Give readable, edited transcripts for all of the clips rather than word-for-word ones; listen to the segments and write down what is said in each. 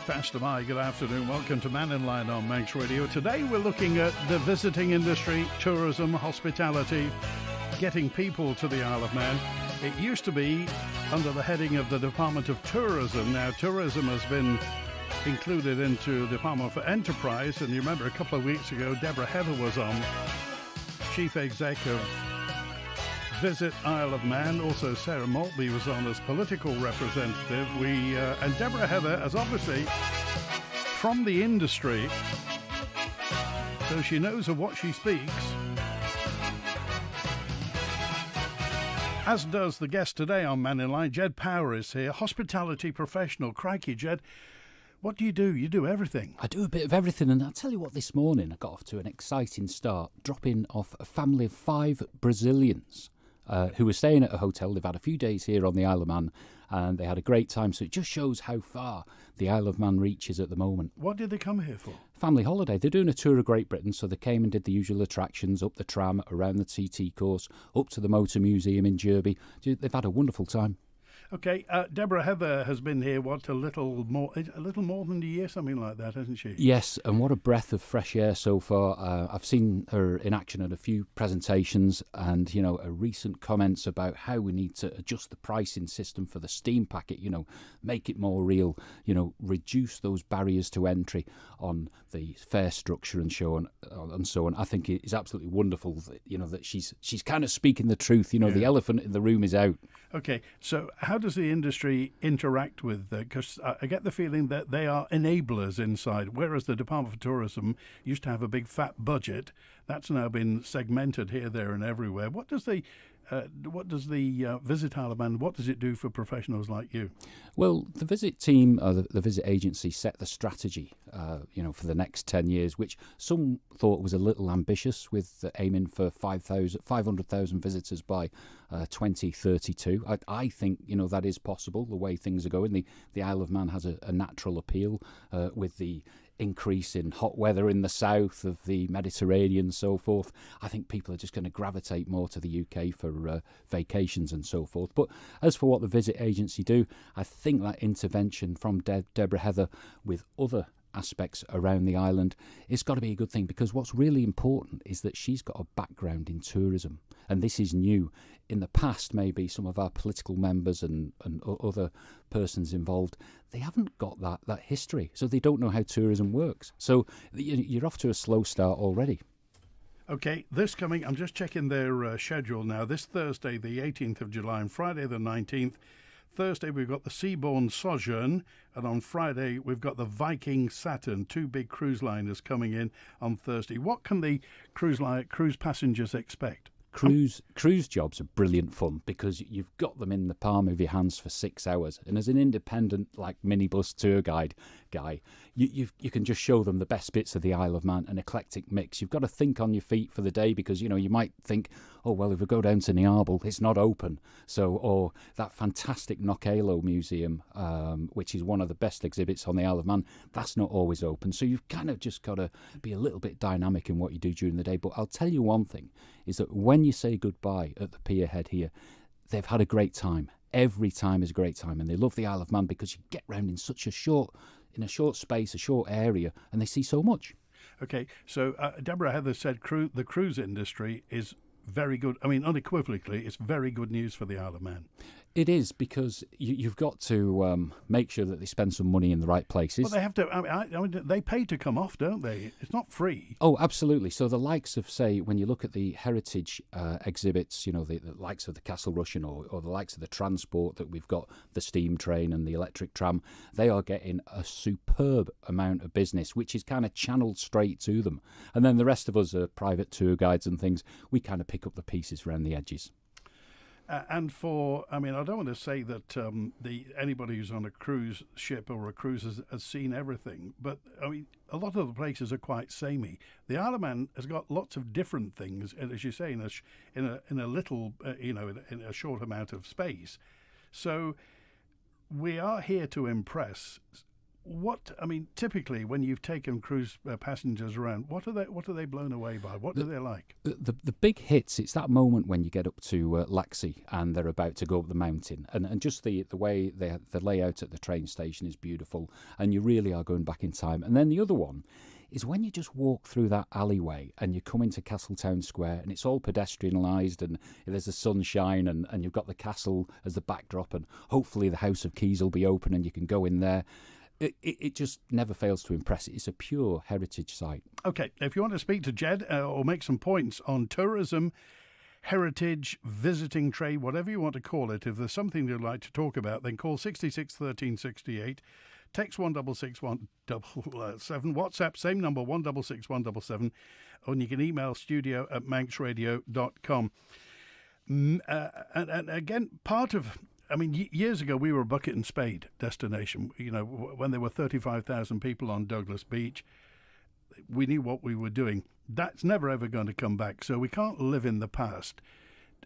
Faster Mai, good afternoon. Welcome to Mannin Line on Manx Radio. Today we're looking at the visiting industry, tourism, hospitality, getting people to the Isle of Man. It used to be under the heading of the Department of Tourism. Now tourism has been included into the Department for Enterprise, and you remember a couple of weeks ago Deborah Heather was on, Chief Exec of Visit Isle of Man. Also Sarah Maltby was on as political representative. And Deborah Heather is obviously from the industry, so she knows of what she speaks, as does the guest today on Mannin Line. Ged Power is here, hospitality professional. Crikey, Ged, what do? You do everything. I do a bit of everything, and I'll tell you what, this morning I got off to an exciting start, dropping off a family of 5 Brazilians who were staying at a hotel. They've had a few days here on the Isle of Man, and they had a great time. So it just shows how far the Isle of Man reaches at the moment. What did they come here for? Family holiday. They're doing a tour of Great Britain, so they came and did the usual attractions, up the tram, around the TT course, up to the Motor Museum in Derby. They've had a wonderful time. Okay, Deborah Heather has been here, a little more than a year, something like that, hasn't she? Yes, and what a breath of fresh air so far. I've seen her in action at a few presentations, and, her recent comments about how we need to adjust the pricing system for the steam packet, make it more real, reduce those barriers to entry on the fare structure and so on. I think it is absolutely wonderful that, that she's kind of speaking the truth. The elephant in the room is out. Okay, so how does the industry interact with because I get the feeling that they are enablers inside, whereas the Department for Tourism used to have a big fat budget. That's now been segmented here, there and everywhere. What does the Visit Isle of Man, what does it do for professionals like you? Well, the Visit team, the Visit agency, set the strategy, for the next 10 years, which some thought was a little ambitious, with aiming for 500,000 visitors by 2032. I think, that is possible, the way things are going. The Isle of Man has a natural appeal with the increase in hot weather in the south of the Mediterranean and so forth. I think people are just going to gravitate more to the UK for vacations and so forth. But as for what the Visit agency do, I think that intervention from Deborah Heather with other aspects around the island, it's got to be a good thing, because what's really important is that she's got a background in tourism, and this is new. In the past, maybe some of our political members and other persons involved, they haven't got that history, so they don't know how tourism works. So you're off to a slow start already. Okay, I'm just checking their schedule now. This Thursday, the 18th of July, and Friday, the 19th. Thursday, we've got the Seabourn Sojourn, and on Friday, we've got the Viking Saturn, 2 big cruise liners coming in on Thursday. What can the cruise passengers expect? Cruise jobs are brilliant fun, because you've got them in the palm of your hands for 6 hours, and as an independent minibus tour guide guy, you can just show them the best bits of the Isle of Man, an eclectic mix. You've got to think on your feet for the day, because you might think, oh well, if we go down to Niarble, it's not open, or that fantastic Knockalo Museum, which is one of the best exhibits on the Isle of Man, that's not always open. So you've kind of just got to be a little bit dynamic in what you do during the day. But I'll tell you one thing, is that when you say goodbye at the pierhead here, they've had a great time. Every time is a great time, and they love the Isle of Man because you get round in such a short space, a short area, and they see so much. Okay, so Deborah Heather said the cruise industry is very good. I mean, unequivocally, it's very good news for the Isle of Man. It is, because you've got to make sure that they spend some money in the right places. Well, they have to. I mean, they pay to come off, don't they? It's not free. Oh, absolutely. So the likes of, say, when you look at the heritage exhibits, the likes of the Castle Russian or the likes of the transport that we've got, the steam train and the electric tram, they are getting a superb amount of business, which is kind of channeled straight to them. And then the rest of us are private tour guides and things. We kind of pick up the pieces around the edges. I don't want to say that anybody who's on a cruise ship or a cruise has seen everything, but I mean, a lot of the places are quite samey. The Isle of Man has got lots of different things, as you say, in a little, in a short amount of space. So we are here to impress. typically when you've taken cruise passengers around, what are they blown away by? What do they like? The big hits, it's that moment when you get up to Laxey and they're about to go up the mountain. And just the way the layout at the train station is beautiful, and you really are going back in time. And then the other one is when you just walk through that alleyway and you come into Castletown Square and it's all pedestrianised and there's the sunshine and you've got the castle as the backdrop, and hopefully the House of Keys will be open and you can go in there. It just never fails to impress. It's a pure heritage site. Okay, if you want to speak to Ged or make some points on tourism, heritage, visiting trade, whatever you want to call it, if there's something you'd like to talk about, then call 66 13 68. Text 166 177. WhatsApp, same number, 166 177. And you can email studio@manxradio.com. And again, part of... years ago we were a bucket and spade destination. When there were 35,000 people on Douglas Beach, we knew what we were doing. That's never ever going to come back. So we can't live in the past.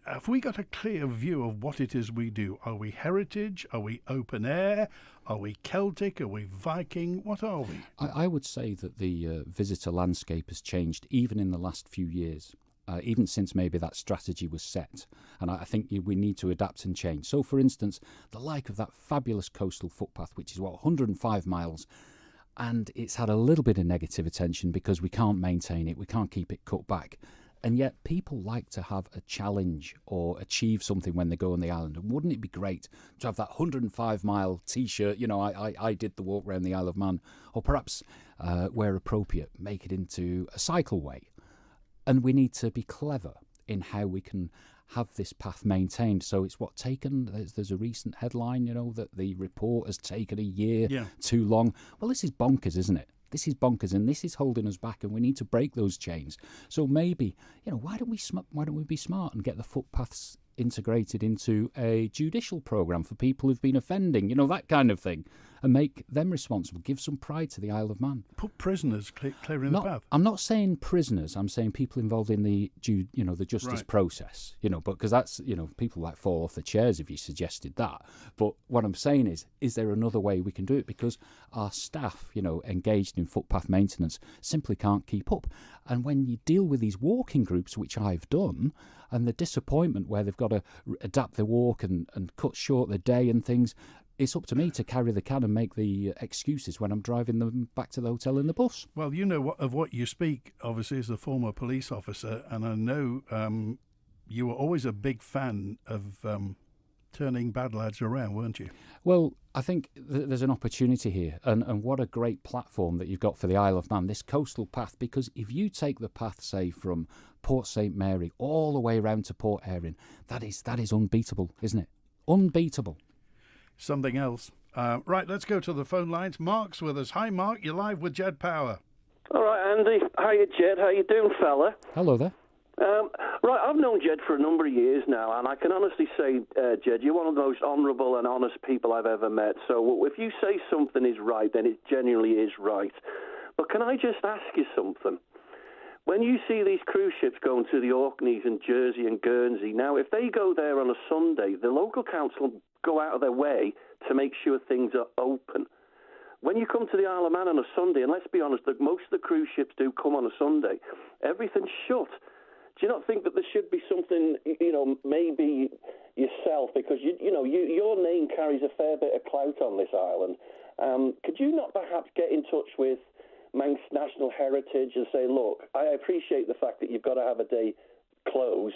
Have we got a clear view of what it is we do? Are we heritage? Are we open air? Are we Celtic? Are we Viking? What are we? I would say that the visitor landscape has changed even in the last few years. Even since maybe that strategy was set. And I think we need to adapt and change. So, for instance, the like of that fabulous coastal footpath, which is, 105 miles, and it's had a little bit of negative attention because we can't maintain it, we can't keep it cut back. And yet people like to have a challenge or achieve something when they go on the island. And wouldn't it be great to have that 105-mile T-shirt, I did the walk around the Isle of Man, or perhaps, where appropriate, make it into a cycleway. And we need to be clever in how we can have this path maintained. So it's there's a recent headline, that the report has taken a year too long. Well, this is bonkers, isn't it? This is bonkers, and this is holding us back, and we need to break those chains. So maybe, why don't we be smart and get the footpaths integrated into a judicial programme for people who've been offending, that kind of thing, and make them responsible, give some pride to the Isle of Man. Put prisoners clearing the path. I'm not saying prisoners, I'm saying people involved in the justice process, but because that's, people like fall off the chairs if you suggested that. But what I'm saying is there another way we can do it? Because our staff, engaged in footpath maintenance simply can't keep up. And when you deal with these walking groups, which I've done, and the disappointment where they've got to adapt their walk and cut short their day and things, it's up to me to carry the can and make the excuses when I'm driving them back to the hotel in the bus. Well, of what you speak, obviously, as a former police officer, and I know you were always a big fan of turning bad lads around, weren't you? Well, I think there's an opportunity here, and what a great platform that you've got for the Isle of Man, this coastal path, because if you take the path, say, from Port St Mary all the way around to Port Erin, that is unbeatable, isn't it? Unbeatable. Something else. Right, let's go to the phone lines. Mark's with us. Hi, Mark. You're live with Ged Power. All right, Andy. Hiya, Ged. How you doing, fella? Hello there. Right, I've known Ged for a number of years now, and I can honestly say, Ged, you're one of the most honourable and honest people I've ever met. So if you say something is right, then it genuinely is right. But can I just ask you something? When you see these cruise ships going to the Orkneys and Jersey and Guernsey, now, if they go there on a Sunday, the local council go out of their way to make sure things are open. When you come to the Isle of Man on a Sunday, and let's be honest, most of the cruise ships do come on a Sunday, everything's shut. Do you not think that there should be something, maybe yourself, because, your name carries a fair bit of clout on this island. Could you not perhaps get in touch with Manx National Heritage and say, look, I appreciate the fact that you've got to have a day closed,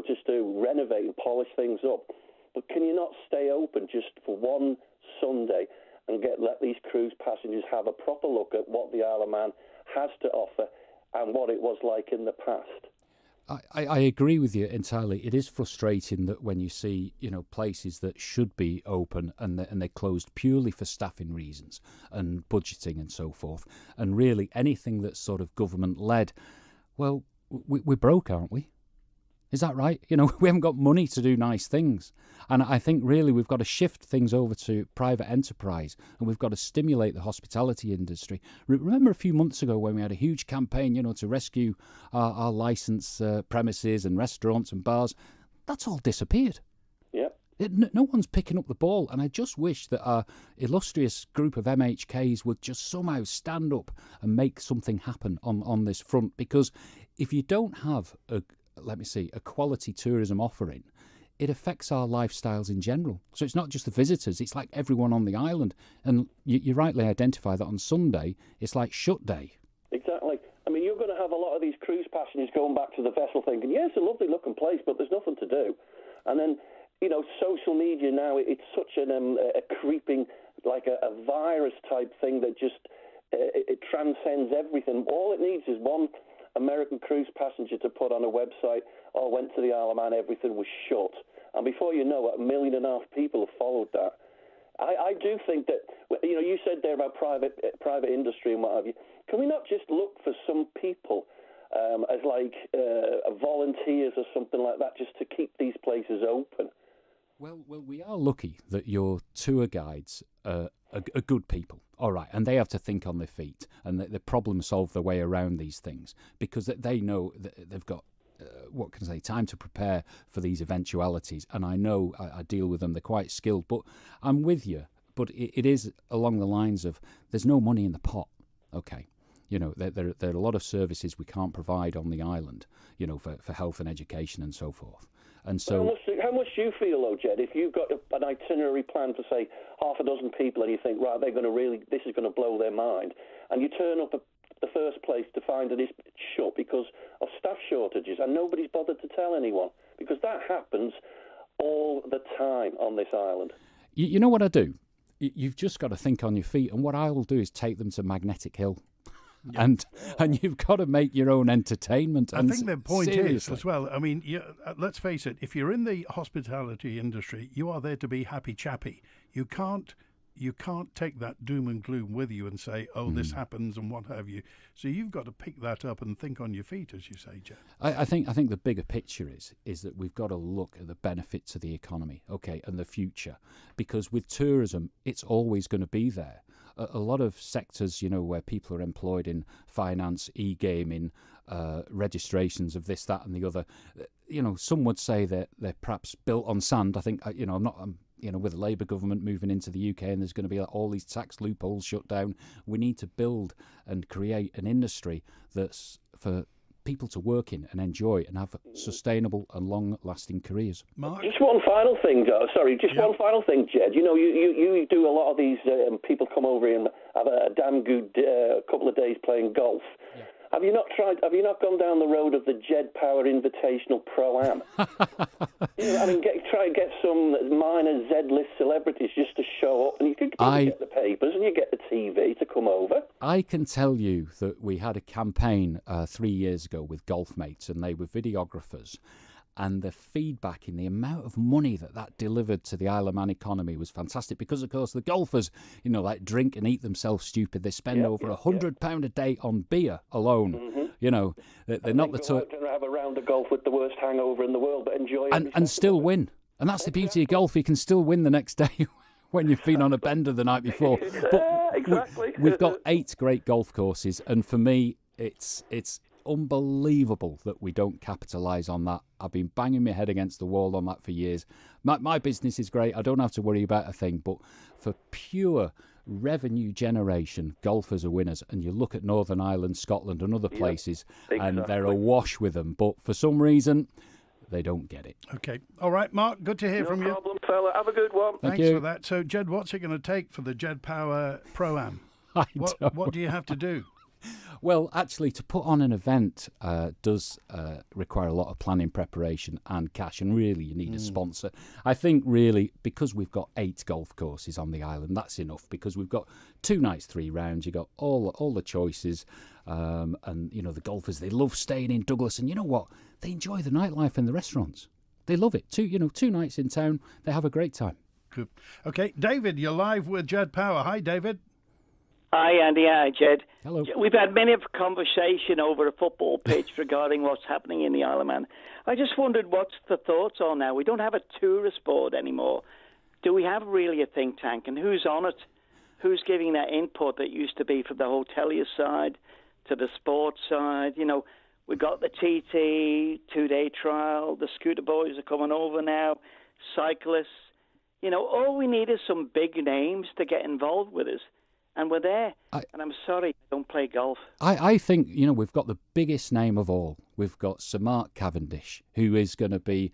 just to renovate and polish things up. But can you not stay open just for one Sunday and let these cruise passengers have a proper look at what the Isle of Man has to offer and what it was like in the past? I agree with you entirely. It is frustrating that when you see, places that should be open and they're closed purely for staffing reasons and budgeting and so forth, and really anything that's sort of government-led, well, we're broke, aren't we? Is that right? We haven't got money to do nice things. And I think really we've got to shift things over to private enterprise, and we've got to stimulate the hospitality industry. Remember a few months ago when we had a huge campaign, to rescue our licensed premises and restaurants and bars? That's all disappeared. Yep. No one's picking up the ball, and I just wish that our illustrious group of MHKs would just somehow stand up and make something happen on this front, because if you don't have a quality tourism offering, it affects our lifestyles in general. So it's not just the visitors, it's like everyone on the island. And you rightly identify that on Sunday, it's like shut day. Exactly. I mean, you're going to have a lot of these cruise passengers going back to the vessel thinking, yeah, it's a lovely looking place, but there's nothing to do. And then, social media now, it's such a creeping, like a virus type thing that just, it transcends everything. All it needs is one American cruise passenger to put on a website, went to the Isle of Man, everything was shut. And before you know it, 1.5 million people have followed that. I do think that, you said there about private industry and what have you. Can we not just look for some people as like volunteers or something like that, just to keep these places open? Well, we are lucky that your tour guides are good people, all right, and they have to think on their feet and they problem solve their way around these things, because they know that they've got time to prepare for these eventualities. And I know I deal with them; they're quite skilled. But I'm with you. But it is along the lines of there's no money in the pot. Okay, there are a lot of services we can't provide on the island. For health and education and so forth. And so, how much do you feel, though, Ged, if you've got an itinerary plan for, say, 6 people, and you think, right, this is going to blow their mind, and you turn up at the first place to find that it's shut because of staff shortages, and nobody's bothered to tell anyone, because that happens all the time on this island. You know what I do? You've just got to think on your feet, and what I will do is take them to Magnetic Hill. Yeah. And you've got to make your own entertainment. I think the point is as well. I mean, let's face it. If you're in the hospitality industry, you are there to be happy chappy. You can't take that doom and gloom with you and say, "Oh, this happens" and what have you. So you've got to pick that up and think on your feet, as you say, Jeff. I think the bigger picture is that we've got to look at the benefit to the economy, okay, and the future, because with tourism, it's always going to be there. A lot of sectors, where people are employed in finance, e-gaming, registrations of this, that, and the other. Some would say that they're perhaps built on sand. I think, I'm with the Labour government moving into the UK, and there's going to be all these tax loopholes shut down. We need to build and create an industry that's for people to work in and enjoy and have sustainable and long-lasting careers. Mark? Just one final thing, one final thing, Jed. You do a lot of these people come over here and have a damn good couple of days playing golf. Yeah. Have you not gone down the road of the Ged Power Invitational Pro-Am? Try and get some minor Z-list celebrities just to show up, and you could get the papers and you get the TV to come over. I can tell you that we had a campaign 3 years ago with Golf Mates, and they were videographers. And the feedback in the amount of money that delivered to the Isle of Man economy was fantastic, because, of course, the golfers, drink and eat themselves stupid. They spend over £100 a day on beer alone. Mm-hmm. They're not the type to have a round of golf with the worst hangover in the world, but enjoy it and still win. And that's the beauty of golf. You can still win the next day when you've been on a bender the night before. But exactly. We've got 8 great golf courses, and for me, it's unbelievable that we don't capitalise on that. I've been banging my head against the wall on that for years. My business is great. I don't have to worry about a thing. But for pure revenue generation, golfers are winners. And you look at Northern Ireland, Scotland and other places, and they're awash with them. But for some reason, they don't get it. Okay. All right, Mark, good to hear from you. No problem, fella. Have a good one. Thanks for that. So, Jed, what's it going to take for the Ged Power Pro-Am? What do you have to do? Well, actually, to put on an event does require a lot of planning, preparation and cash, and really you need a sponsor. I think really, because we've got 8 golf courses on the island, that's enough, because we've got 2 nights, 3 rounds, you've got all the choices, and, the golfers, they love staying in Douglas, and you know what? They enjoy the nightlife and the restaurants. They love it. 2 nights in town, they have a great time. Good. Okay, David, you're live with Ged Power. Hi, David. Hi, Andy. Hi, Jed. Hello. We've had many a conversation over a football pitch regarding what's happening in the Isle of Man. I just wondered what the thoughts are now. We don't have a tourist board anymore. Do we have really a think tank? And who's on it? Who's giving that input that used to be from the hotelier side to the sports side? We got the TT 2-day trial. The scooter boys are coming over now. Cyclists. You know, all we need is some big names to get involved with us, and we're there. And I'm sorry, I don't play golf. I think, we've got the biggest name of all. We've got Sir Mark Cavendish, who is going to be,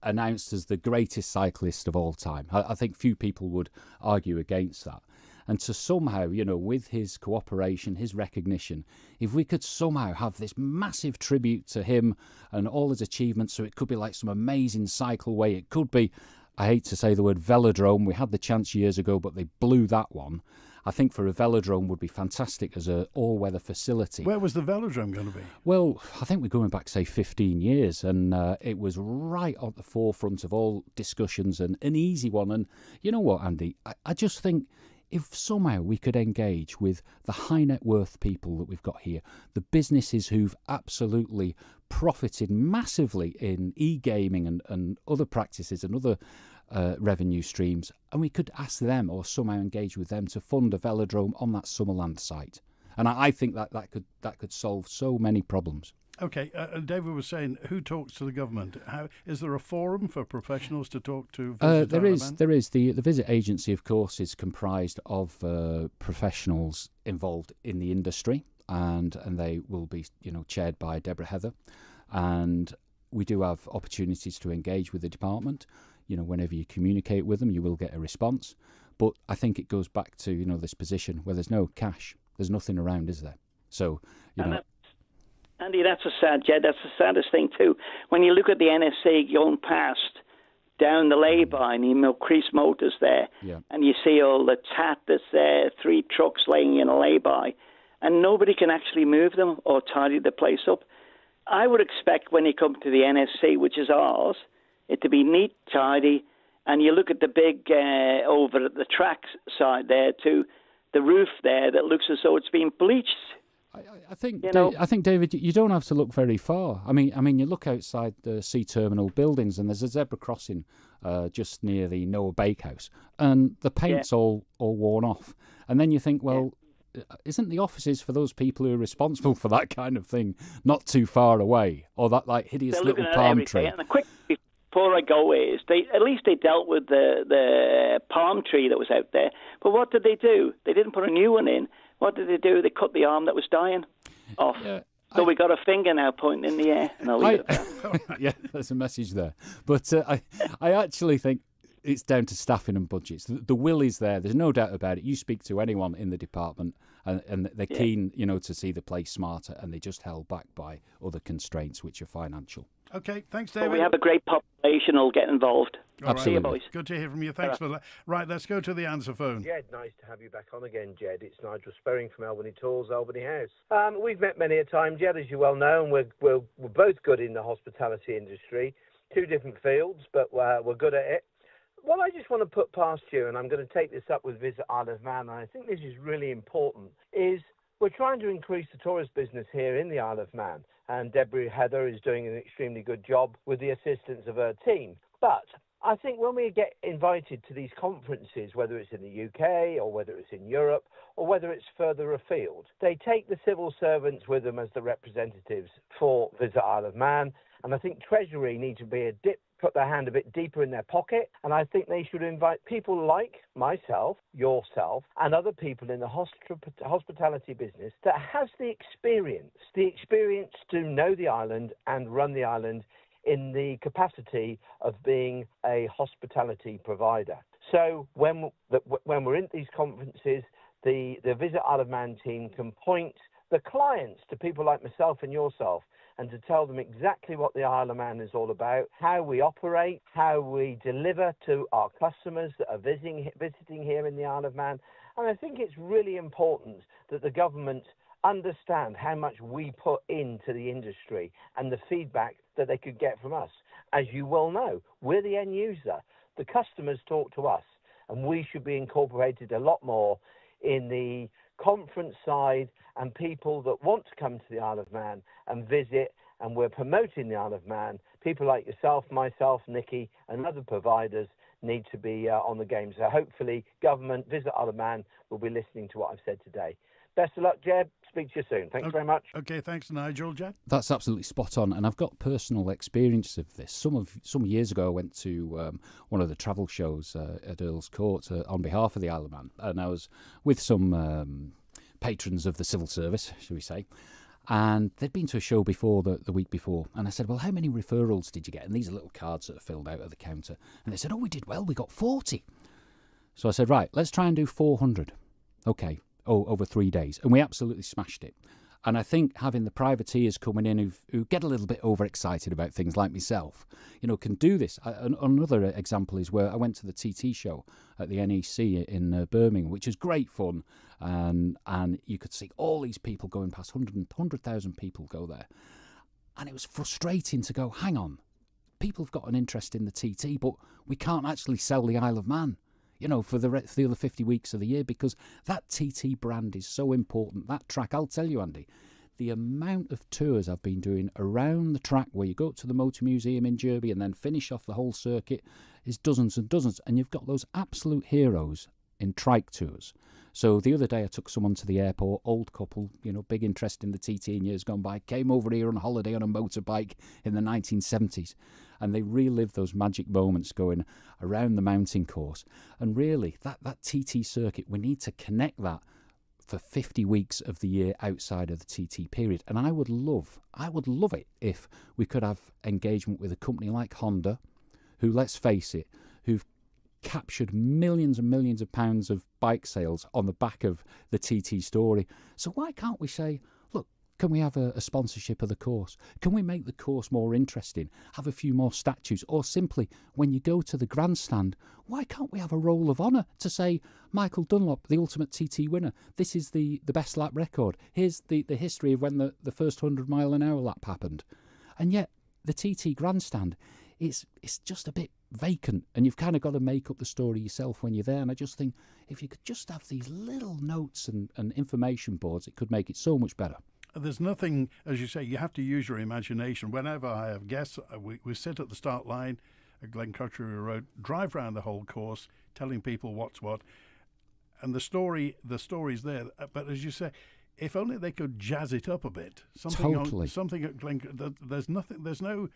announced as the greatest cyclist of all time. I think few people would argue against that. And to somehow, with his cooperation, his recognition, if we could somehow have this massive tribute to him and all his achievements, so it could be like some amazing cycleway, it could be, I hate to say the word velodrome, we had the chance years ago, but they blew that one. I think for a velodrome would be fantastic as an all-weather facility. Where was the velodrome going to be? Well, I think we're going back, say, 15 years, and it was right at the forefront of all discussions and an easy one. And you know what, Andy? I just think if somehow we could engage with the high net worth people that we've got here, the businesses who've absolutely profited massively in e-gaming and other practices and other revenue streams, and we could ask them or somehow engage with them to fund a velodrome on that Summerland site. And I think that could solve so many problems. Okay, David was saying, who talks to the government? Is there a forum for professionals to talk to? There is. The Visit Agency, of course, is comprised of professionals involved in the industry, and they will be, chaired by Deborah Heather. And we do have opportunities to engage with the department. Whenever you communicate with them, you will get a response. But I think it goes back to, this position where there's no cash, there's nothing around, is there? So, Andy, that's Jed, that's the saddest thing too. When you look at the NSC going past down the lay-by and you Crease Motors there, and you see all the tat that's there, 3 trucks laying in a lay-by, and nobody can actually move them or tidy the place up. I would expect when you come to the NSC, which is ours, it to be neat, tidy, and you look at the big over at the track side there too, the roof there that looks as though it's been bleached. I think, David, you don't have to look very far. I mean, you look outside the Sea Terminal buildings, and there's a zebra crossing just near the Noah Bakehouse, and the paint's all worn off. And then you think, well, isn't the offices for those people who are responsible for that kind of thing not too far away, or that hideous little palm tree? And the quick before I go is at least they dealt with the palm tree that was out there. But what did they do? They didn't put a new one in. What did they do? They cut the arm that was dying off. So we got a finger now pointing in the air. And I'll leave it at that. Yeah, there's a message there. But I actually think it's down to staffing and budgets. The will is there. There's no doubt about it. You speak to anyone in the department and they're keen, to see the place smarter, and they just held back by other constraints which are financial. Okay, thanks, David. But we have a great population who'll get involved. Absolutely. See you, boys. Good to hear from you. Thanks for that. Right, let's go to the answer phone. Jed, nice to have you back on again, Jed. It's Nigel Sperring from Albany Tools, Albany House. We've met many a time, Jed, as you well know, and we're both good in the hospitality industry. 2 different fields, but we're good at it. What I just want to put past you, and I'm going to take this up with Visit Isle of Man, and I think this is really important, is we're trying to increase the tourist business here in the Isle of Man. And Deborah Heather is doing an extremely good job with the assistance of her team. But I think when we get invited to these conferences, whether it's in the UK or whether it's in Europe or whether it's further afield, they take the civil servants with them as the representatives for Visit Isle of Man. And I think Treasury need to put their hand a bit deeper in their pocket. And I think they should invite people like myself, yourself, and other people in the hospitality business that has the experience to know the island and run the island in the capacity of being a hospitality provider. So when we're in these conferences, the Visit Isle of Man team can point the clients to people like myself and yourself, and to tell them exactly what the Isle of Man is all about, how we operate, how we deliver to our customers that are visiting here in the Isle of Man. And I think it's really important that the government understand how much we put into the industry and the feedback that they could get from us. As you well know, we're the end user. The customers talk to us, and we should be incorporated a lot more in the conference side, and people that want to come to the Isle of Man and visit, and we're promoting the Isle of Man. People like yourself, myself, Nikki, and other providers need to be on the game. So hopefully government, Visit Isle of Man, will be listening to what I've said today. Best of luck, Jed. Speak to you soon. Thanks very much. Okay, thanks, Nigel. Jed? That's absolutely spot on, and I've got personal experience of this. Some years ago, I went to one of the travel shows at Earl's Court on behalf of the Isle of Man, and I was with some patrons of the civil service, shall we say, and they'd been to a show before the week before, and I said, well, how many referrals did you get? And these are little cards that are filled out at the counter, and they said, oh, we did well, we got 40. So I said, right, let's try and do 400. Okay. Over 3 days, and we absolutely smashed it. And I think having the privateers coming in who get a little bit overexcited about things like myself, can do this. Another example is where I went to the TT show at the NEC in Birmingham, which was great fun, and you could see all these people going past, 100,000 people go there. And it was frustrating to go, hang on, people have got an interest in the TT, but we can't actually sell the Isle of Man, for the other 50 weeks of the year, because that TT brand is so important. That track, I'll tell you, Andy, the amount of tours I've been doing around the track where you go up to the Motor Museum in Derby and then finish off the whole circuit is dozens and dozens. And you've got those absolute heroes in trike tours. So the other day I took someone to the airport, old couple, big interest in the TT in years gone by, came over here on holiday on a motorbike in the 1970s, and they relived those magic moments going around the mountain course. And really, that TT circuit, we need to connect that for 50 weeks of the year outside of the TT period. And I would love it if we could have engagement with a company like Honda, who, let's face it, who've captured millions and millions of pounds of bike sales on the back of the TT story. So why can't we say, look, can we have a sponsorship of the course? Can we make the course more interesting? Have a few more statues? Or simply, when you go to the grandstand, why can't we have a roll of honour to say, Michael Dunlop, the ultimate TT winner, this is the best lap record. Here's the history of when the first 100-mile-an-hour lap happened. And yet, the TT grandstand, it's just a bit vacant, and you've kind of got to make up the story yourself when you're there. And I just think if you could just have these little notes and information boards, it could make it so much better. There's nothing, as you say, you have to use your imagination. Whenever I have guests, we sit at the start line at Glencrutchery Road, drive around the whole course, telling people what's what, and the story's there. But as you say, if only they could jazz it up a bit. Something at Glencrutchery.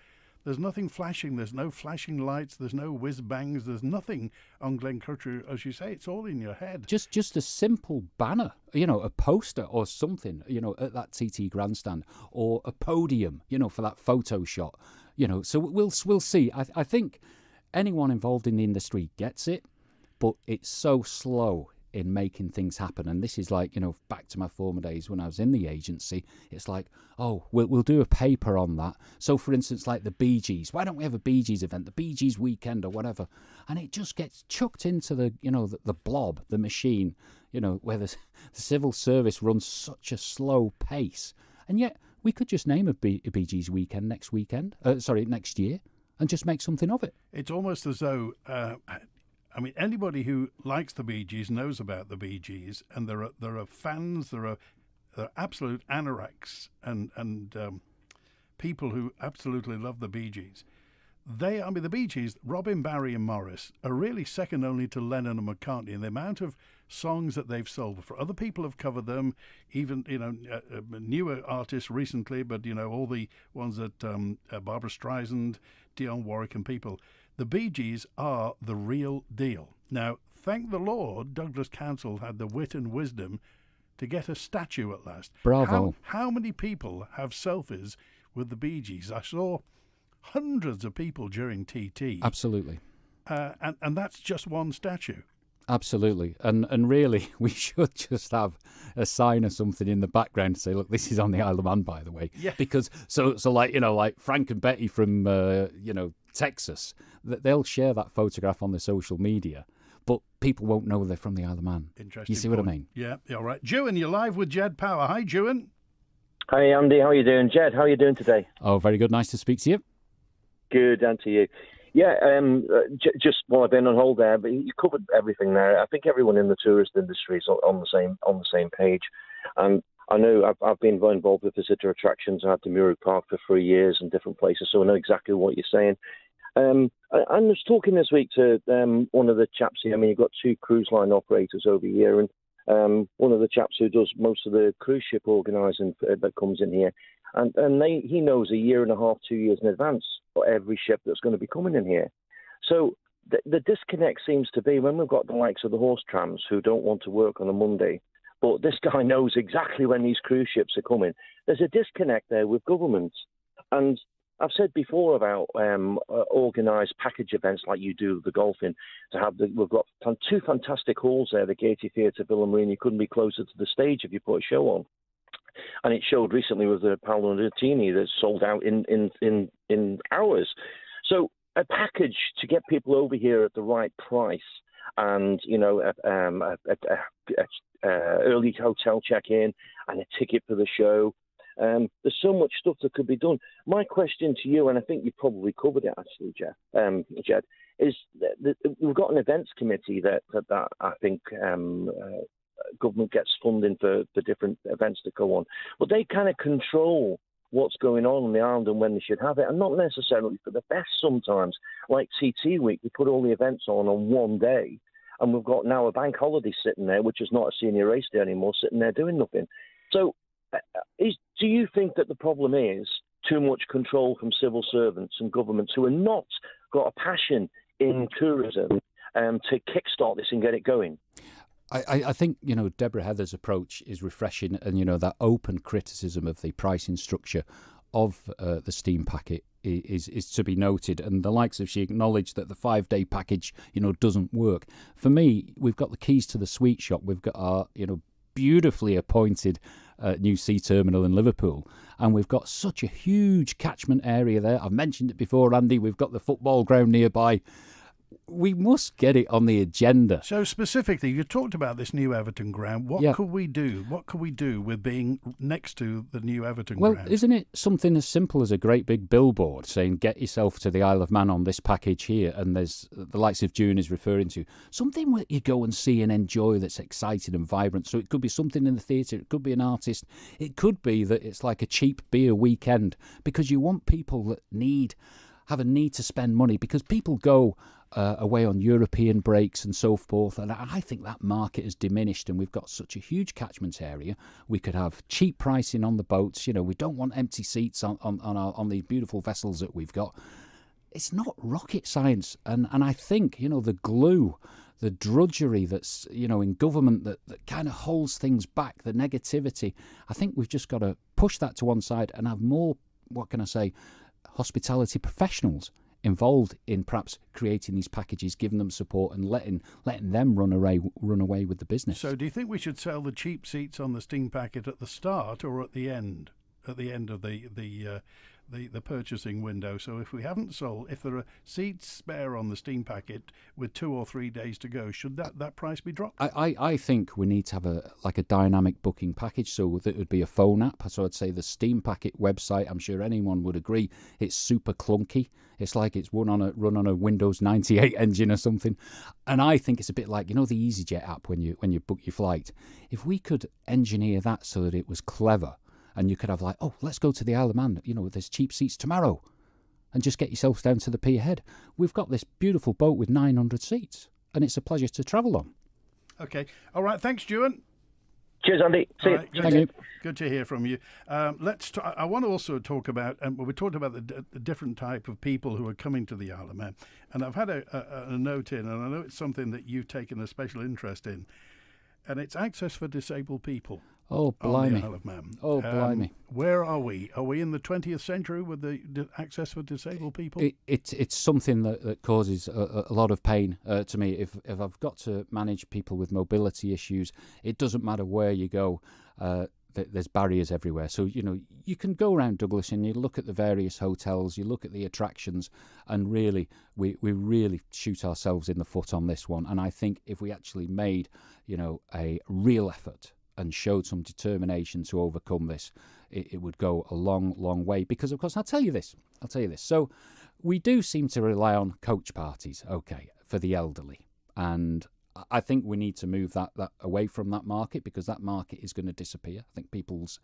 There's nothing flashing. There's no flashing lights. There's no whiz bangs. There's nothing on Glencrutchery. As you say, it's all in your head. Just a simple banner, a poster or something, at that TT grandstand, or a podium, for that photo shot, So we'll see. I think anyone involved in the industry gets it, but it's so slow in making things happen. And this is like, back to my former days when I was in the agency, it's like, oh, we'll do a paper on that. So, for instance, like the Bee Gees, why don't we have a Bee Gees event, the Bee Gees weekend or whatever? And it just gets chucked into the blob, the machine, where the civil service runs such a slow pace. And yet we could just name a Bee Gees weekend next year, and just make something of it. It's almost as though... anybody who likes the Bee Gees knows about the Bee Gees, and there are fans, there are absolute anoraks and people who absolutely love the Bee Gees. The Bee Gees, Robin, Barry and Morris, are really second only to Lennon and McCartney in the amount of songs that they've sold. For other people have covered them, even newer artists recently, but all the ones that Barbara Streisand, Dionne Warwick and people. The Bee Gees are the real deal. Now, thank the Lord, Douglas Council had the wit and wisdom to get a statue at last. Bravo. How many people have selfies with the Bee Gees? I saw hundreds of people during TT. Absolutely. And that's just one statue. Absolutely. And really, we should just have a sign or something in the background to say, look, this is on the Isle of Man, by the way. Yeah. Because, so like Frank and Betty from, Texas, they'll share that photograph on their social media, but people won't know they're from the Isle of Man. Interesting. You see what I mean? Yeah, all right. Juan, you're live with Ged Power. Hi, Juan. Hi, Andy. How are you doing? Jed, how are you doing today? Oh, very good. Nice to speak to you. Good, and to you. Yeah, just while I've been on hold there, but you covered everything there. I think everyone in the tourist industry is on the same page. And I know I've been involved with visitor attractions. I had the Muru Park for 3 years in different places, so I know exactly what you're saying. I was talking this week to one of the chaps here. I mean, you've got two cruise line operators over here, and one of the chaps who does most of the cruise ship organising that comes in here, and he knows a year and a half, 2 years in advance for every ship that's going to be coming in here. So the disconnect seems to be when we've got the likes of the horse trams who don't want to work on a Monday, but this guy knows exactly when these cruise ships are coming. There's a disconnect there with government. And I've said before about organised package events like you do the golfing. We've got two fantastic halls there, the Gaiety Theatre, Villa Marine. You couldn't be closer to the stage if you put a show on. And it showed recently with the Paolo Nutini that sold out in hours. So a package to get people over here at the right price, and early hotel check-in and a ticket for the show. There's so much stuff that could be done. My question to you, and I think you probably covered it actually, Ged, is that we've got an events committee that I think government gets funding for different events that go on, but they kind of control what's going on the island and when they should have it, and not necessarily for the best sometimes. Like TT Week, we put all the events on one day, and we've got now a bank holiday sitting there, which is not a senior race day anymore, sitting there doing nothing. So do you think that the problem is too much control from civil servants and governments who are not got a passion in tourism to kickstart this and get it going? I think, Deborah Heather's approach is refreshing, and, that open criticism of the pricing structure of the steam packet is to be noted. And the likes of she acknowledged that the 5-day package, doesn't work. For me, we've got the keys to the sweet shop. We've got our, beautifully appointed new sea terminal in Liverpool, and we've got such a huge catchment area there. I've mentioned it before, Andy. We've got the football ground nearby. We must get it on the agenda. So specifically, you talked about this new Everton ground. What could we do? What could we do with being next to the new Everton ground? Well, isn't it something as simple as a great big billboard saying, get yourself to the Isle of Man on this package here, and there's the likes of June is referring to, something that you go and see and enjoy that's exciting and vibrant. So it could be something in the theatre, it could be an artist, it could be that it's like a cheap beer weekend, because you want people that have a need to spend money, because people go away on European breaks and so forth, and I think that market has diminished, and we've got such a huge catchment area. We could have cheap pricing on the boats. We don't want empty seats on these beautiful vessels that we've got. It's not rocket science, and I think the glue, the drudgery that's in government that kind of holds things back, the negativity. I think we've just got to push that to one side and have more, what can I say, hospitality professionals involved in perhaps creating these packages, giving them support and letting them run away with the business. So do you think we should sell the cheap seats on the steam packet at the start or at the end? At the end of the purchasing window. So if there are seats spare on the steam packet with 2 or 3 days to go, should that price be dropped? I think we need to have a dynamic booking package, so that it would be a phone app. So I'd say the steam packet website, I'm sure anyone would agree, it's super clunky. It's like it's run on a Windows 98 engine or something. And I think it's a bit like, the EasyJet app when you book your flight. If we could engineer that so that it was clever, and you could have let's go to the Isle of Man, there's cheap seats tomorrow, and just get yourselves down to the pier head. We've got this beautiful boat with 900 seats, and it's a pleasure to travel on. Okay. All right. Thanks, Stuart. Cheers, Andy. See you. Thank you. Good to hear from you. I want to also talk about, we talked about the different type of people who are coming to the Isle of Man, and I've had a note in, and I know it's something that you've taken a special interest in, and it's access for disabled people. Oh, blimey. On the Isle of Man. Oh, blimey. Where are we? Are we in the 20th century with the access for disabled people? It's something that causes a lot of pain to me. If I've got to manage people with mobility issues, it doesn't matter where you go. There's barriers everywhere. So, you can go around Douglas and you look at the various hotels, you look at the attractions, and really, we really shoot ourselves in the foot on this one. And I think if we actually made, a real effort and showed some determination to overcome this, it would go a long, long way. Because, of course, I'll tell you this. So we do seem to rely on coach parties, for the elderly. And I think we need to move that away from that market, because that market is going to disappear. I think people's,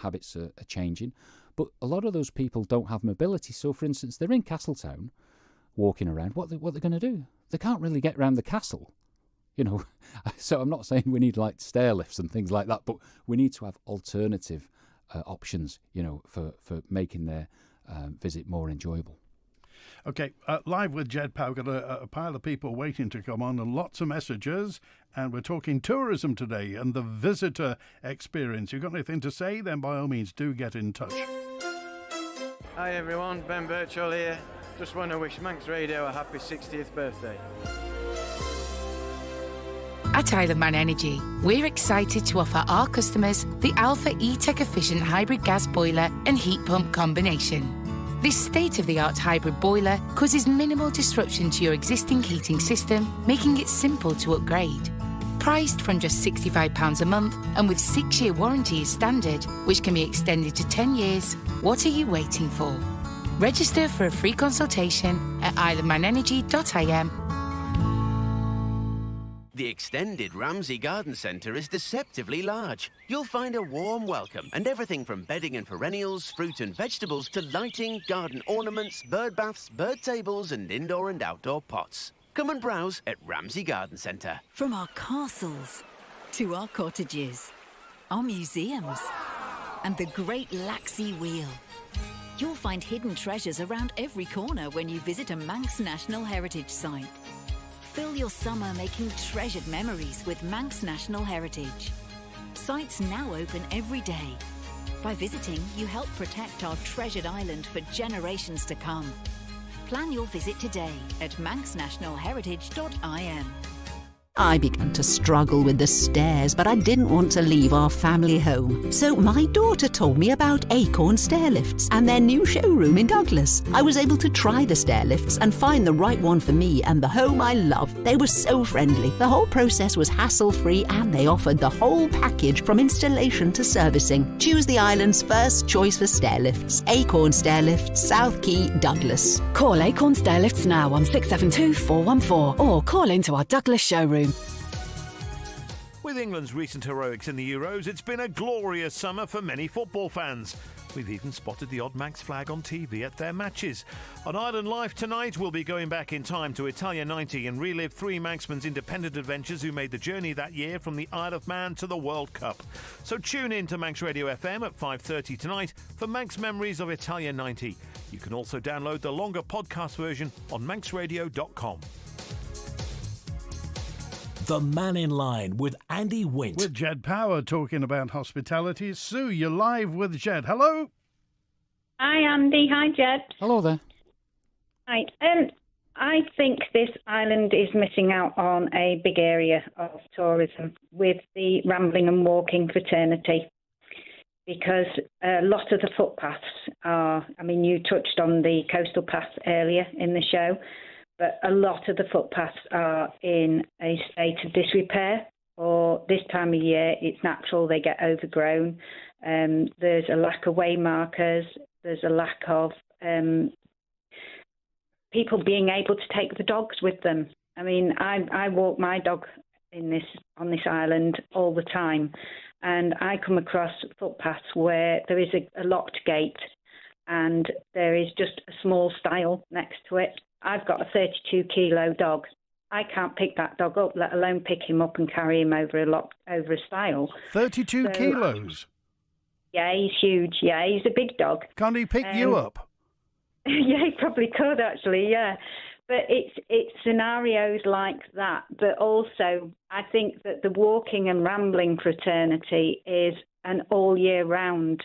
habits are changing. But a lot of those people don't have mobility. So, for instance, they're in Castletown walking around. What they're going to do? They can't really get around the castle You know, so I'm not saying we need like stair lifts and things like that, but we need to have alternative options, you know, for making their visit more enjoyable. Okay, live with Ged Power, got a pile of people waiting to come on and lots of messages, and we're talking tourism today and the visitor experience. You've got anything to say, then by all means do get in touch. Hi everyone, Ben Birchall here. Just want to wish Manx Radio a happy 60th birthday. At Isle of Man Energy, we're excited to offer our customers the Alpha E-Tech efficient hybrid gas boiler and heat pump combination. This state-of-the-art hybrid boiler causes minimal disruption to your existing heating system, making it simple to upgrade. Priced from just £65 a month and with 6-year warranty as standard, which can be extended to 10 years, what are you waiting for? Register for a free consultation at isleofmanenergy.im. The extended Ramsey Garden Centre is deceptively large. You'll find a warm welcome and everything from bedding and perennials, fruit and vegetables to lighting, garden ornaments, bird baths, bird tables and indoor and outdoor pots. Come and browse at Ramsey Garden Centre. From our castles to our cottages, our museums and the Great Laxey Wheel. You'll find hidden treasures around every corner when you visit a Manx National Heritage Site. Fill your summer making treasured memories with Manx National Heritage. Sites now open every day. By visiting, you help protect our treasured island for generations to come. Plan your visit today at manxnationalheritage.im. I began to struggle with the stairs, but I didn't want to leave our family home. So my daughter told me about Acorn Stair Lifts and their new showroom in Douglas. I was able to try the stair lifts and find the right one for me and the home I love. They were so friendly. The whole process was hassle-free and they offered the whole package from installation to servicing. Choose the island's first choice for stair lifts. Acorn Stair Lifts, South Quay, Douglas. Call Acorn Stair Lifts now on 672 414 or call into our Douglas showroom. With England's recent heroics in the Euros, it's been a glorious summer for many football fans. We've even spotted the odd Manx flag on TV at their matches. On Island Life tonight, we'll be going back in time to Italia 90 and relive three Manxmen's independent adventures who made the journey that year from the Isle of Man to the World Cup. So tune in to Manx Radio FM at 5:30 tonight for Manx Memories of Italia 90. You can also download the longer podcast version on manxradio.com. The Mannin Line with Andy Wint. With Ged Power talking about hospitality. Sue, you're live with Ged. Hello. Hi, Andy. Hi, Ged. Hello there. Hi. I think this island is missing out on a big area of tourism with the rambling and walking fraternity, because a lot of the footpaths are, I mean, you touched on the coastal paths earlier in the show, but a lot of the footpaths are in a state of disrepair, or this time of year it's natural they get overgrown. There's a lack of way markers. There's a lack of people being able to take the dogs with them. I mean, I walk my dog on this island all the time, and I come across footpaths where there is a locked gate and there is just a small stile next to it. I've got a 32-kilo dog. I can't pick that dog up, let alone pick him up and carry him over a stile. 32 kilos? Yeah, he's huge. Yeah, he's a big dog. Can't he pick you up? Yeah, he probably could, actually, yeah. But it's scenarios like that also, I think that the walking and rambling fraternity is an all-year-round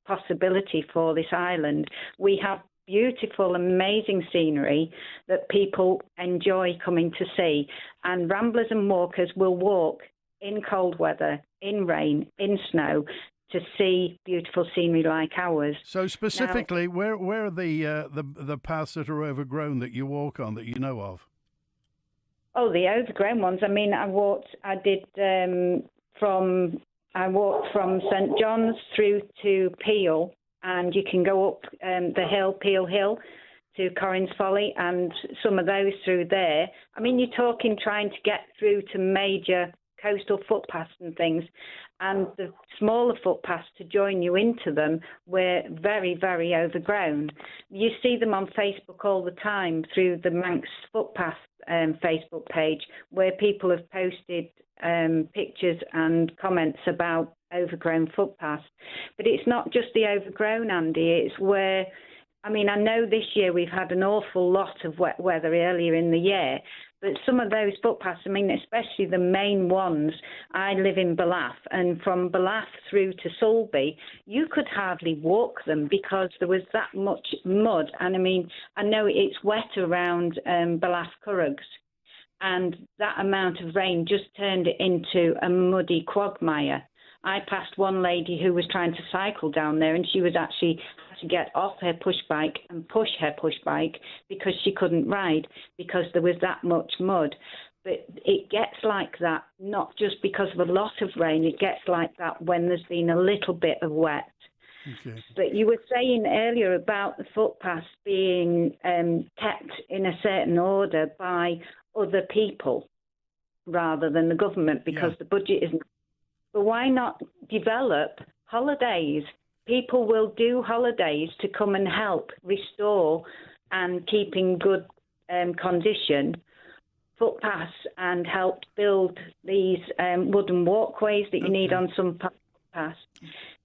possibility for this island. We have beautiful, amazing scenery that people enjoy coming to see. And ramblers and walkers will walk in cold weather, in rain, in snow, to see beautiful scenery like ours. So specifically, now, where are the paths that are overgrown that you walk on that you know of? Oh, the overgrown ones. I mean, I walked from St John's through to Peel, and you can go up the hill, Peel Hill, to Corrins Folly, and some of those through there. I mean, you're talking trying to get through to major coastal footpaths and things, and the smaller footpaths to join you into them were very, very overgrown. You see them on Facebook all the time through the Manx Footpath Facebook page, where people have posted pictures and comments about overgrown footpaths. But it's not just the overgrown, Andy, it's where, I mean, I know this year we've had an awful lot of wet weather earlier in the year, but some of those footpaths, I mean, especially the main ones, I live in Ballaugh, and from Ballaugh through to Sulby, you could hardly walk them because there was that much mud. And I mean, I know it's wet around Ballaugh Curraghs, and that amount of rain just turned it into a muddy quagmire. I passed one lady who was trying to cycle down there, and she was actually had to get off her push bike and push her push bike because she couldn't ride because there was that much mud. But it gets like that, not just because of a lot of rain, it gets like that when there's been a little bit of wet. Okay. But you were saying earlier about the footpaths being kept in a certain order by other people rather than the government because the budget isn't. But why not develop holidays? People will do holidays to come and help restore and keep in good condition footpaths and help build these wooden walkways that you need on some footpaths.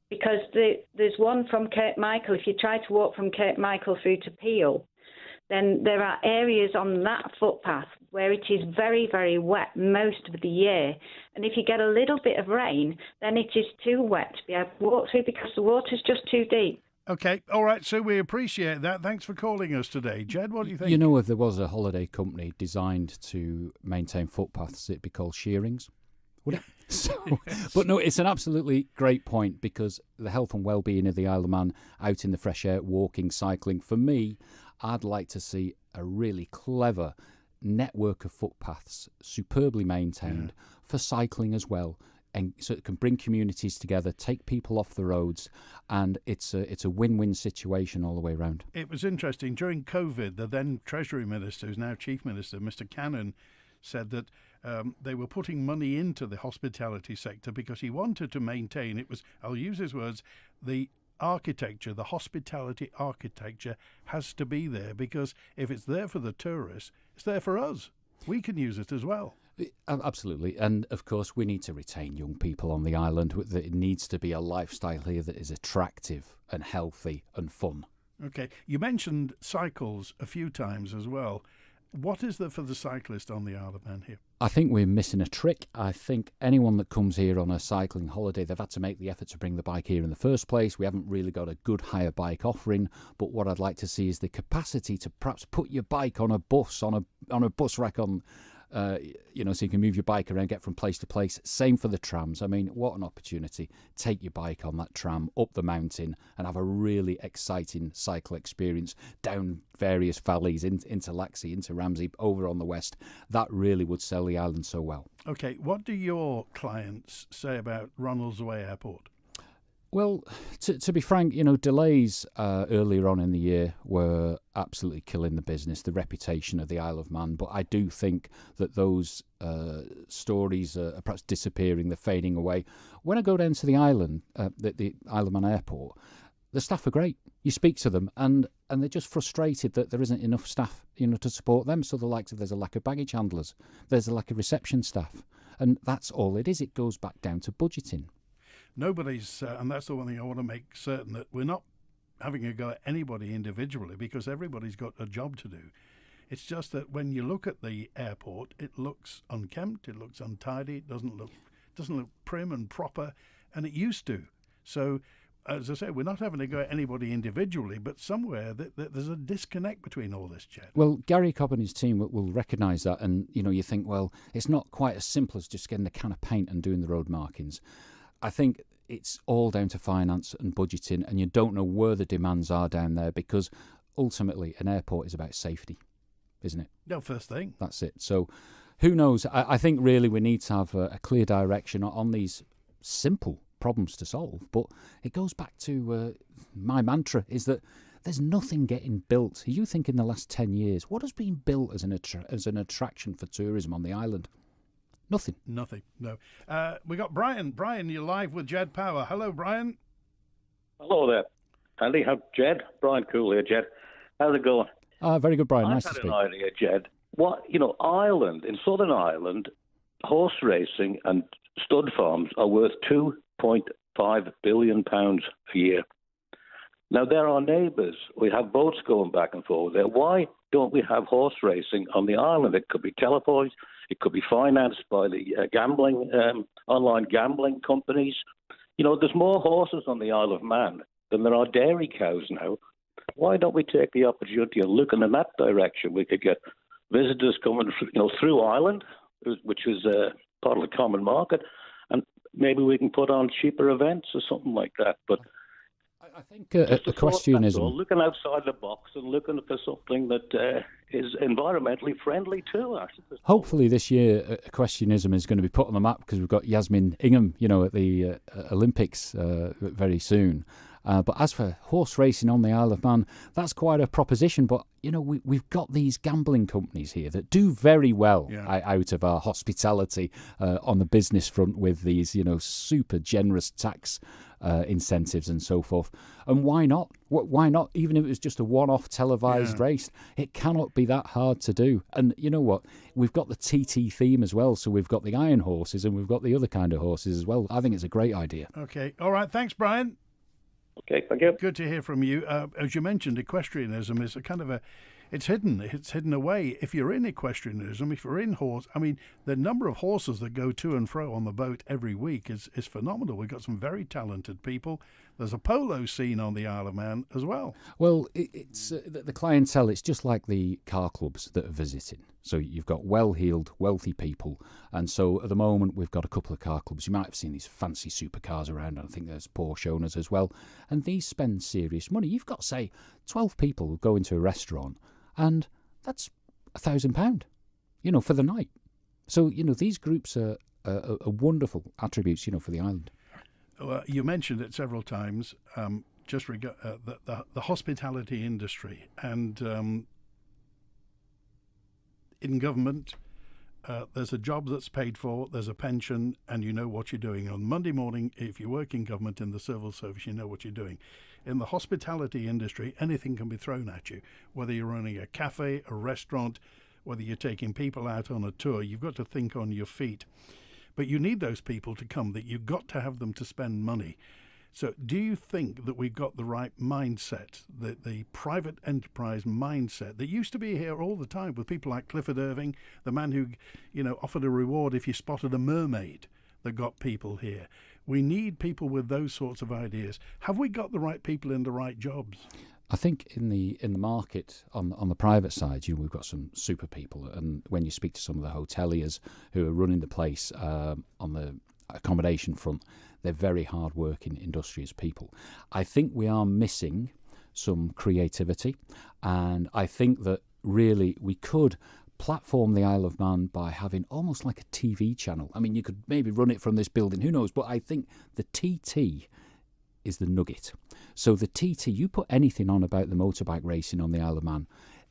Because there's one from Kirkmichael. If you try to walk from Kirkmichael through to Peel, then there are areas on that footpath where it is very, very wet most of the year. And if you get a little bit of rain, then it is too wet to be able to walk through because the water's just too deep. Okay, all right, so we appreciate that. Thanks for calling us today. Jed, what do you think? You know, if there was a holiday company designed to maintain footpaths, it'd be called Shearings, would it? So, but no, it's an absolutely great point because the health and well-being of the Isle of Man out in the fresh air, walking, cycling, for me, I'd like to see a really clever network of footpaths, superbly maintained, for cycling as well, and so it can bring communities together, take people off the roads, and it's a win-win situation all the way around. It was interesting. During COVID, the then Treasury Minister, who's now Chief Minister, Mr. Cannon, said that they were putting money into the hospitality sector because he wanted to maintain, it was, I'll use his words, the architecture, the hospitality architecture has to be there because if it's there for the tourists, it's there for us. We can use it as well. Absolutely. And of course, we need to retain young people on the island. It needs to be a lifestyle here that is attractive and healthy and fun. Okay. You mentioned cycles a few times as well. What is there for the cyclist on the Isle of Man here? I think we're missing a trick. I think anyone that comes here on a cycling holiday, they've had to make the effort to bring the bike here in the first place. We haven't really got a good hire bike offering, but what I'd like to see is the capacity to perhaps put your bike on a bus, on a bus rack on, so you can move your bike around, get from place to place. Same for the trams. I mean, what an opportunity. Take your bike on that tram up the mountain and have a really exciting cycle experience down various valleys into Laxey, into Ramsey, over on the west. That really would sell the island so well. Okay, what do your clients say about Ronaldsway Airport? Well, to be frank, delays earlier on in the year were absolutely killing the business, the reputation of the Isle of Man. But I do think that those stories are perhaps disappearing, they're fading away. When I go down to the island, the Isle of Man airport, the staff are great. You speak to them and they're just frustrated that there isn't enough staff, to support them. So there's a lack of baggage handlers, there's a lack of reception staff. And that's all it is. It goes back down to budgeting. Nobody's, and that's the one thing I want to make certain, that we're not having a go at anybody individually because everybody's got a job to do. It's just that when you look at the airport, it looks unkempt, it looks untidy, it doesn't look prim and proper, and it used to. So, as I say, we're not having to go at anybody individually, but somewhere there's a disconnect between all this, Jed. Well, Gary Cobb and his team will recognise that, and you think, well, it's not quite as simple as just getting a can of paint and doing the road markings. I think it's all down to finance and budgeting, and you don't know where the demands are down there because ultimately an airport is about safety, isn't it? No, first thing. That's it. So who knows? I think really we need to have a clear direction on these simple problems to solve. But it goes back to my mantra is that there's nothing getting built. You think in the last 10 years, what has been built as an attraction for tourism on the island? Nothing. Nothing, no. We got Brian. Brian, you're live with Ged Power. Hello, Brian. Hello there, Andy. Jed? Brian Cool here, Jed. How's it going? Very good, Brian. Nice to I've speak. had an idea, Jed. Ireland, in Southern Ireland, horse racing and stud farms are worth £2.5 billion a year. Now, they're our neighbours. We have boats going back and forth there. Why don't we have horse racing on the island? It could be televised. It could be financed by the online gambling companies. There's more horses on the Isle of Man than there are dairy cows now. Why don't we take the opportunity of looking in that direction? We could get visitors coming, through Ireland, which is part of the common market, and maybe we can put on cheaper events or something like that. But I think equestrianism, looking outside the box and looking for something that is environmentally friendly too. Hopefully this year equestrianism is going to be put on the map because we've got Yasmin Ingham, at the Olympics very soon. But as for horse racing on the Isle of Man, that's quite a proposition. But, we've got these gambling companies here that do very well out of our hospitality on the business front with these, super generous tax incentives and so forth. And why not? Why not? Even if it was just a one-off televised race, it cannot be that hard to do. And you know what? We've got the TT theme as well. So we've got the iron horses and we've got the other kind of horses as well. I think it's a great idea. Okay. All right. Thanks, Brian. Okay, thank you. Good to hear from you. As you mentioned, equestrianism is a kind of it's hidden away. If you're in equestrianism, if you're in horse, the number of horses that go to and fro on the boat every week is phenomenal. We've got some very talented people. There's a polo scene on the Isle of Man as well. Well, it's the clientele. It's just like the car clubs that are visiting. So you've got well-heeled, wealthy people. And so at the moment, we've got a couple of car clubs. You might have seen these fancy supercars around. And I think there's Porsche owners as well. And these spend serious money. You've got, say, 12 people who go into a restaurant, and that's £1,000, for the night. So, these groups are wonderful attributes, for the island. Well, you mentioned it several times, the hospitality industry. And in government, there's a job that's paid for, there's a pension, and you know what you're doing. On Monday morning, if you work in government, in the civil service, you know what you're doing. In the hospitality industry, anything can be thrown at you, whether you're running a cafe, a restaurant, whether you're taking people out on a tour. You've got to think on your feet. But you need those people to come, that you've got to have them to spend money. So do you think that we've got the right mindset, the private enterprise mindset that used to be here all the time with people like Clifford Irving, the man who, offered a reward if you spotted a mermaid, that got people here? We need people with those sorts of ideas. Have we got the right people in the right jobs? I think in the market on the private side, we've got some super people, and when you speak to some of the hoteliers who are running the place on the accommodation front, they're very hard-working, industrious people. I think we are missing some creativity, and I think that really we could platform the Isle of Man by having almost like a TV channel. You could maybe run it from this building, who knows, but I think the TT is the nugget. So the TT, you put anything on about the motorbike racing on the Isle of Man,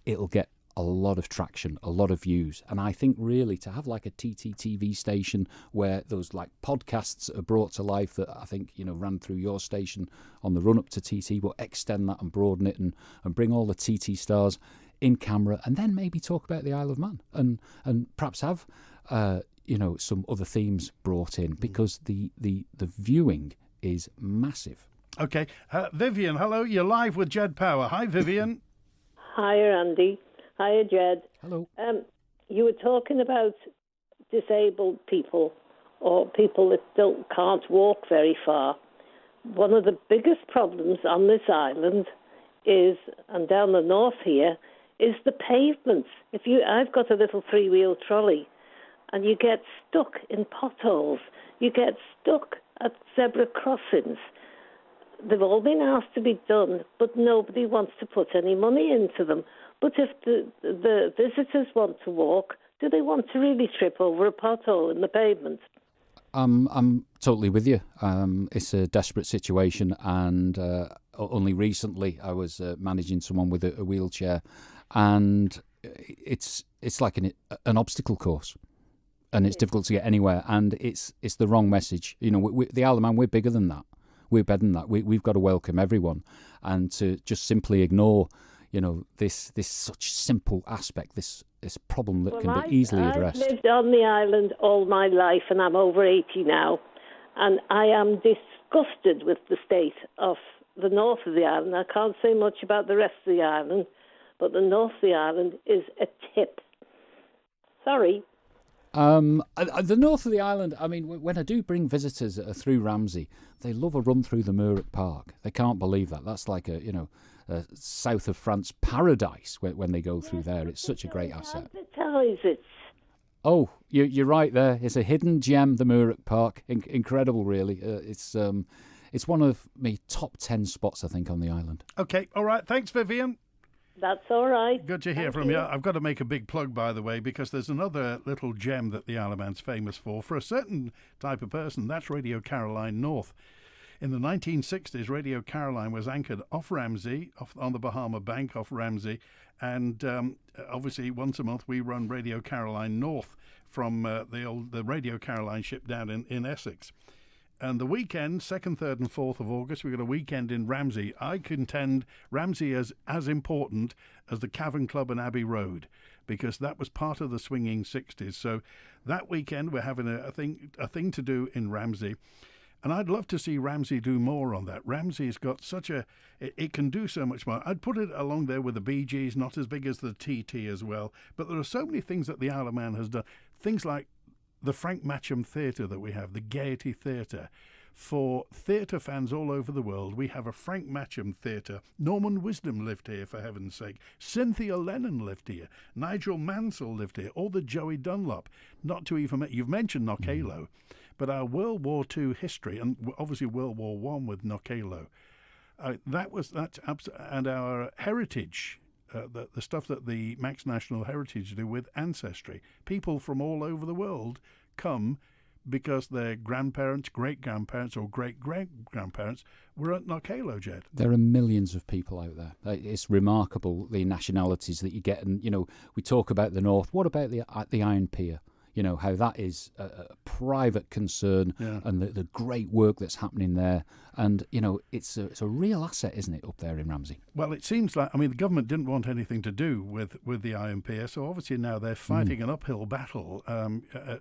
it'll get a lot of traction, a lot of views. And I think really to have like a TT TV station where those like podcasts are brought to life that I think, ran through your station on the run up to TT, but extend that and broaden it and bring all the TT stars in camera, and then maybe talk about the Isle of Man and perhaps have, some other themes brought in, because the viewing is massive. Okay. Vivian, hello. You're live with Ged Power. Hi, Vivian. Hiya, Andy. Hiya, Jed. Hello. You were talking about disabled people or people that can't walk very far. One of the biggest problems on this island is, and down the north here, is the pavements. I've got a little three-wheel trolley, and you get stuck in potholes. You get stuck at zebra crossings. They've all been asked to be done, but nobody wants to put any money into them. But if the visitors want to walk, do they want to really trip over a pothole in the pavement? I'm totally with you. It's a desperate situation, and only recently I was managing someone with a wheelchair, and it's like an obstacle course. and it's difficult to get anywhere, and it's the wrong message. You know, the Isle of Man, we're bigger than that. We're better than that. We've got to welcome everyone, and to just simply ignore, you know, this such simple aspect, this problem that can be easily addressed. I've lived on the island all my life, and I'm over 80 now, and I am disgusted with the state of the north of the island. I can't say much about the rest of the island, but the north of the island is a tip. Sorry. The north of the island, I mean, when I do bring visitors through Ramsey, they love a run through the Mureck Park. They can't believe that. That's like a south of France paradise when they go through there. It's such a great asset. Advertise it. Oh, you're right there. It's a hidden gem, the Mureck Park. Incredible, really. It's one of my top 10 spots, I think, on the island. Okay, all right. Thanks, Vivian. That's all right. Good to hear from you. I've got to make a big plug, by the way, because there's another little gem that the Isle of Man's famous for a certain type of person. That's Radio Caroline North. In the 1960s, Radio Caroline was anchored off Ramsey, on the Bahama Bank off Ramsey, and obviously once a month we run Radio Caroline North from the Radio Caroline ship down in Essex. And the weekend, 2nd, 3rd and 4th of August, we've got a weekend in Ramsey. I contend Ramsey is as important as the Cavern Club and Abbey Road, because that was part of the swinging 60s. So that weekend we're having a thing to do in Ramsey. And I'd love to see Ramsey do more on that. Ramsey's got it can do so much more. I'd put it along there with the Bee Gees, not as big as the TT as well. But there are so many things that the Isle of Man has done. Things like the Frank Matcham Theatre that we have, the Gaiety Theatre. For theatre fans all over the world, we have a Frank Matcham Theatre. Norman Wisdom lived here, for heaven's sake. Cynthia Lennon lived here. Nigel Mansell lived here. All the Joey Dunlop. Not to even... You've mentioned Knockalo. But our World War II history, and obviously World War I with Knockalo, and our heritage... the stuff that the Max National Heritage do with Ancestry. People from all over the world come because their grandparents, great-grandparents or great-great-grandparents were at Knockalo, Ged. There are millions of people out there. It's remarkable, the nationalities that you get. And, you know, we talk about the North. What about the Iron Pier? You know, how that is a private concern, and the great work that's happening there. And, you know, it's a real asset, isn't it, up there in Ramsey? Well, it seems like, I mean, the government didn't want anything to do with the Iron Pier, so obviously now they're fighting an uphill battle.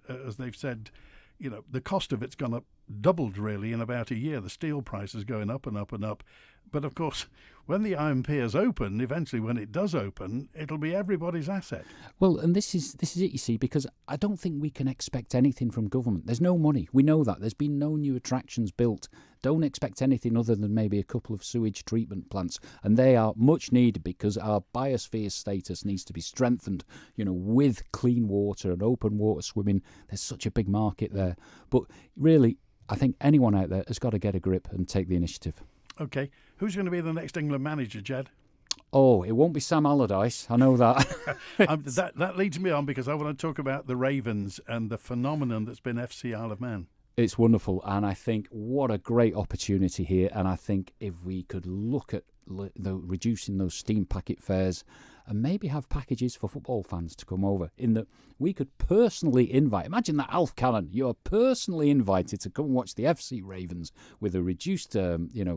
As they've said, you know, the cost of it's gone up, doubled really in about a year. The steel price is going up and up and up. But of course, when the Iron Pier's open, eventually when it does open, it'll be everybody's asset. Well, and this is it, you see, because I don't think we can expect anything from government. There's no money. We know that. There's been no new attractions built. Don't expect anything other than maybe a couple of sewage treatment plants. And they are much needed because our biosphere status needs to be strengthened, you know, with clean water and open water swimming. There's such a big market there. But really, I think anyone out there has got to get a grip and take the initiative. OK. Who's going to be the next England manager, Ged? Oh, it won't be Sam Allardyce. I know that. That leads me on because I want to talk about the Ravens and the phenomenon that's been FC Isle of Man. It's wonderful, and I think what a great opportunity here. And I think if we could look at reducing those steam packet fares and maybe have packages for football fans to come over, in that we could personally invite, imagine that, Alf Cannon, you are personally invited to come and watch the FC Ravens with a reduced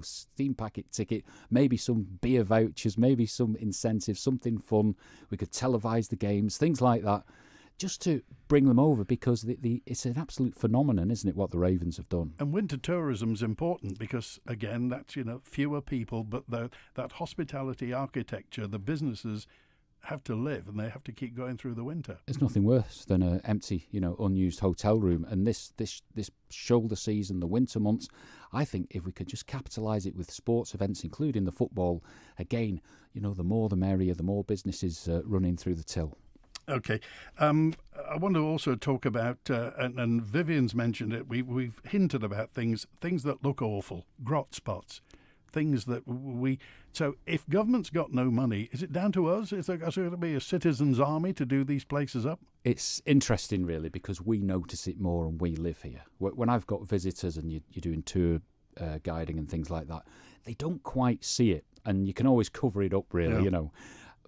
steam packet ticket, maybe some beer vouchers, maybe some incentives, something fun. We could televise the games, things like that, just to bring them over, because it's an absolute phenomenon, isn't it, what the Ravens have done? And winter tourism's important because, again, that's, you know, fewer people, but that hospitality architecture, the businesses have to live and they have to keep going through the winter. There's nothing worse than an empty, you know, unused hotel room. And this shoulder season, the winter months, I think if we could just capitalise it with sports events, including the football, again, you know, the more the merrier, the more businesses running through the till. Okay. I want to also talk about, and Vivian's mentioned it, we've hinted about things that look awful, grot spots, things that so if government's got no money, is it down to us? Is there going to be a citizens' army to do these places up? It's interesting, really, because we notice it more and we live here. When I've got visitors and you're doing tour guiding and things like that, they don't quite see it, and you can always cover it up, really, you know.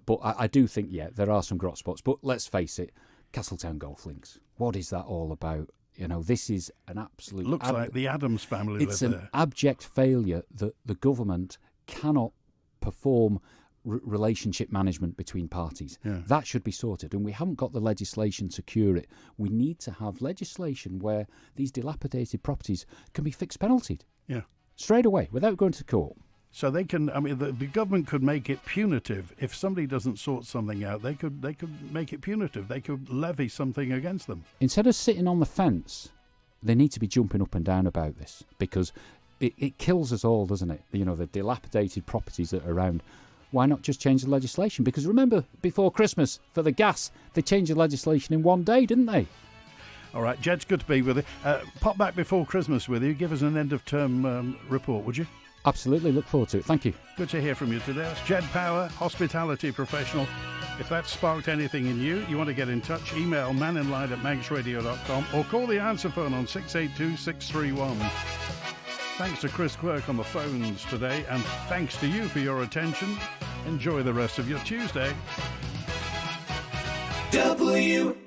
But I do think, there are some grot spots. But let's face it, Castletown Golf Links. What is that all about? You know, this is an absolute... Looks like the Addams family It's live an there. abject failure that the government cannot perform relationship management between parties. Yeah. That should be sorted, and we haven't got the legislation to cure it. We need to have legislation where these dilapidated properties can be fixed penaltied. Yeah. Straight away, without going to court. So they can. I mean, the government could make it punitive if somebody doesn't sort something out. They could make it punitive. They could levy something against them. Instead of sitting on the fence, they need to be jumping up and down about this, because it kills us all, doesn't it? You know, the dilapidated properties that are around. Why not just change the legislation? Because remember, before Christmas, for the gas, they changed the legislation in one day, didn't they? All right, Jed's good to be with you. Pop back before Christmas with you. Give us an end-of-term report, would you? Absolutely, look forward to it. Thank you. Good to hear from you today. That's Ged Power, hospitality professional. If that sparked anything in you, you want to get in touch, email manninline@manxradio.com or call the answer phone on 682-631. Thanks to Chris Quirk on the phones today, and thanks to you for your attention. Enjoy the rest of your Tuesday. WINT